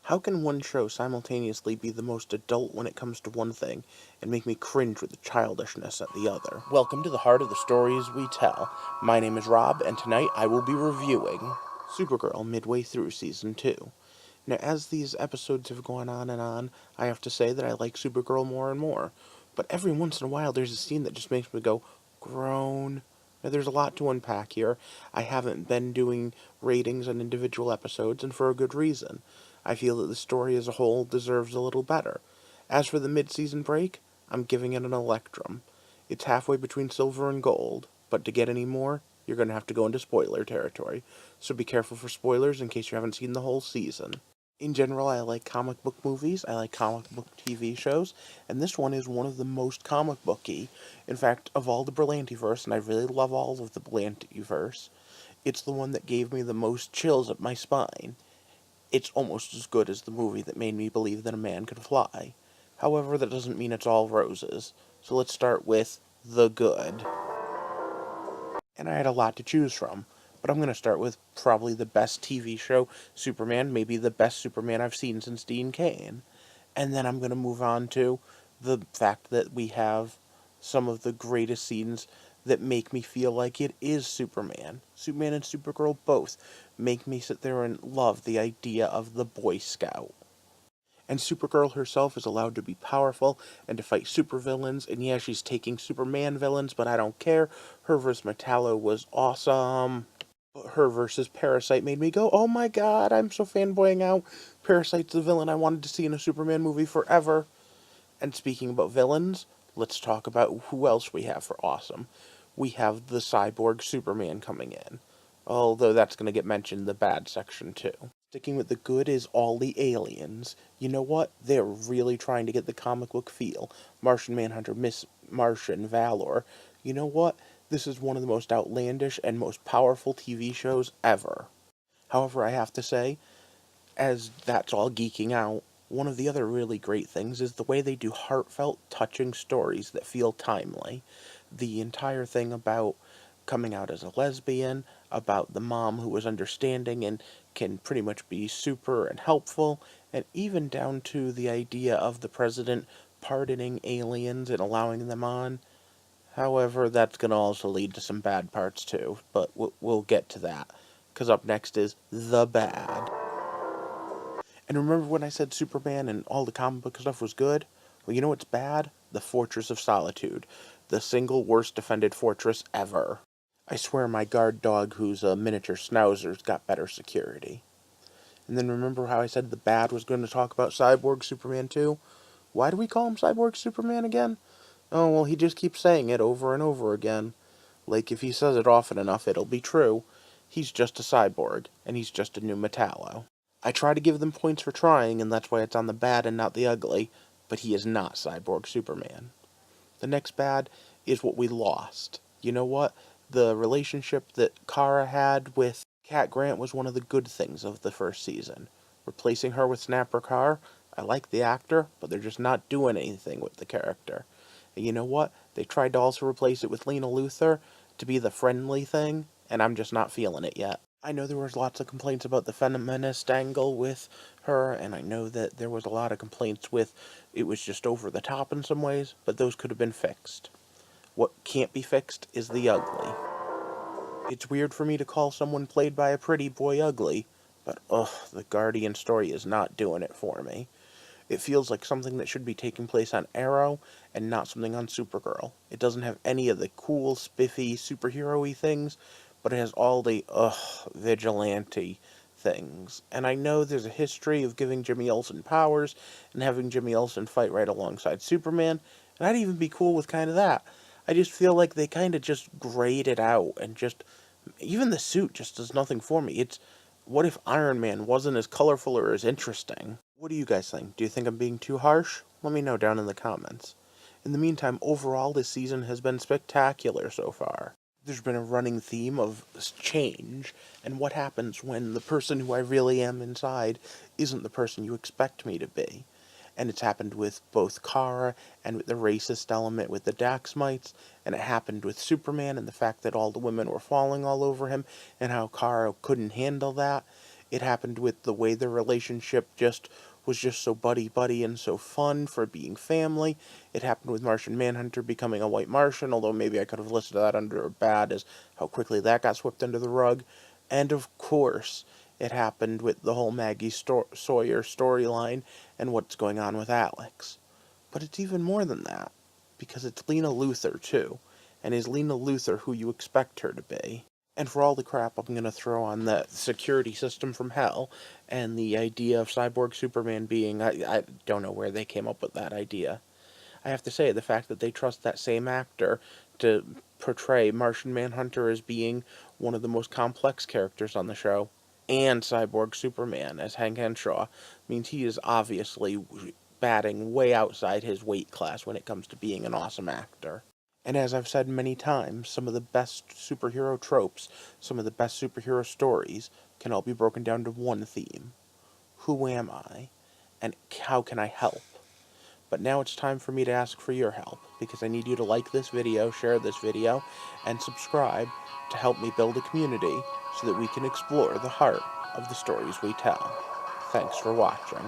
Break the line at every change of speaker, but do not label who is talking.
How can one show simultaneously be the most adult when it comes to one thing, and make me cringe with the childishness at the other? Welcome to the heart of the stories we tell. My name is Rob, and tonight I will be reviewing Supergirl midway through Season 2. Now, as these episodes have gone on and on, I have to say that I like Supergirl more and more. But every once in a while, there's a scene that just makes me go, groan. Now, there's a lot to unpack here. I haven't been doing ratings on individual episodes, and for a good reason. I feel that the story as a whole deserves a little better. As for the mid-season break, I'm giving it an electrum. It's halfway between silver and gold, but to get any more, you're going to have to go into spoiler territory. So be careful for spoilers in case you haven't seen the whole season. In general, I like comic book movies, I like comic book TV shows, and this one is one of the most comic booky. In fact, of all the Berlantiverse, and I really love all of the Berlantiverse, it's the one that gave me the most chills up my spine. It's almost as good as the movie that made me believe that a man could fly. However, that doesn't mean it's all roses. So let's start with The Good. And I had a lot to choose from, but I'm going to start with probably the best TV show, Superman, maybe the best Superman I've seen since Dean Cain. And then I'm going to move on to the fact that we have some of the greatest scenes that make me feel like it is Superman. Superman and Supergirl both make me sit there and love the idea of the Boy Scout. And Supergirl herself is allowed to be powerful and to fight supervillains, and yeah, she's taking Superman villains, but I don't care. Her versus Metallo was awesome. Her versus Parasite made me go, oh my god, I'm so fanboying out. Parasite's the villain I wanted to see in a Superman movie forever. And speaking about villains, let's talk about who else we have for awesome. We have the cyborg Superman coming in. Although that's going to get mentioned in the bad section too. Sticking with the good is all the aliens. You know what? They're really trying to get the comic book feel. Martian Manhunter, Miss Martian, Valor. You know what? This is one of the most outlandish and most powerful TV shows ever. However, I have to say, as that's all geeking out, one of the other really great things is the way they do heartfelt, touching stories that feel timely. The entire thing about coming out as a lesbian, about the mom who was understanding and can pretty much be super and helpful, and even down to the idea of the president pardoning aliens and allowing them on. However, that's going to also lead to some bad parts too, but we'll get to that. Because up next is The Bad. And remember when I said Superman and all the comic book stuff was good? Well, you know what's bad? The Fortress of Solitude. The single worst defended fortress ever. I swear my guard dog, who's a miniature schnauzer's got better security. And then remember how I said the bad was going to talk about Cyborg Superman too? Why do we call him Cyborg Superman again? Oh, well, he just keeps saying it over and over again. Like, if he says it often enough, it'll be true. He's just a cyborg, and he's just a new Metallo. I try to give them points for trying, and that's why it's on the bad and not the ugly, but he is not Cyborg Superman. The next bad is what we lost. You know what? The relationship that Kara had with Cat Grant was one of the good things of the first season. Replacing her with Snapper Carr, I like the actor, but they're just not doing anything with the character. And you know what? They tried to also replace it with Lena Luthor to be the friendly thing, and I'm just not feeling it yet. I know there was lots of complaints about the feminist angle with her, and I know that there was a lot of complaints with it was just over the top in some ways, but those could have been fixed. What can't be fixed is the ugly. It's weird for me to call someone played by a pretty boy ugly, but ugh, the Guardian story is not doing it for me. It feels like something that should be taking place on Arrow and not something on Supergirl. It doesn't have any of the cool, spiffy, superhero-y things, but it has all the, vigilante things. And I know there's a history of giving Jimmy Olsen powers and having Jimmy Olsen fight right alongside Superman, and I'd even be cool with kind of that. I just feel like they kind of just grayed it out and just, even the suit just does nothing for me. It's, what if Iron Man wasn't as colorful or as interesting? What do you guys think? Do you think I'm being too harsh? Let me know down in the comments. In the meantime, overall, this season has been spectacular so far. There's been a running theme of change, and what happens when the person who I really am inside isn't the person you expect me to be. And it's happened with both Kara and with the racist element with the Daxmites, and it happened with Superman and the fact that all the women were falling all over him, and how Kara couldn't handle that. It happened with the way their relationship was just so buddy-buddy and so fun for being family. It happened with Martian Manhunter becoming a white Martian, although maybe I could have listed that under bad as how quickly that got swept under the rug. And of course, it happened with the whole Maggie Sawyer storyline and what's going on with Alex. But it's even more than that, because it's Lena Luthor, too. And is Lena Luthor who you expect her to be? And for all the crap I'm going to throw on the security system from hell, and the idea of Cyborg Superman being, I don't know where they came up with that idea. I have to say, the fact that they trust that same actor to portray Martian Manhunter as being one of the most complex characters on the show, and Cyborg Superman as Hank Henshaw, means he is obviously batting way outside his weight class when it comes to being an awesome actor. And as I've said many times, some of the best superhero tropes, some of the best superhero stories, can all be broken down to one theme. Who am I? And how can I help? But now it's time for me to ask for your help, because I need you to like this video, share this video, and subscribe to help me build a community so that we can explore the heart of the stories we tell. Thanks for watching.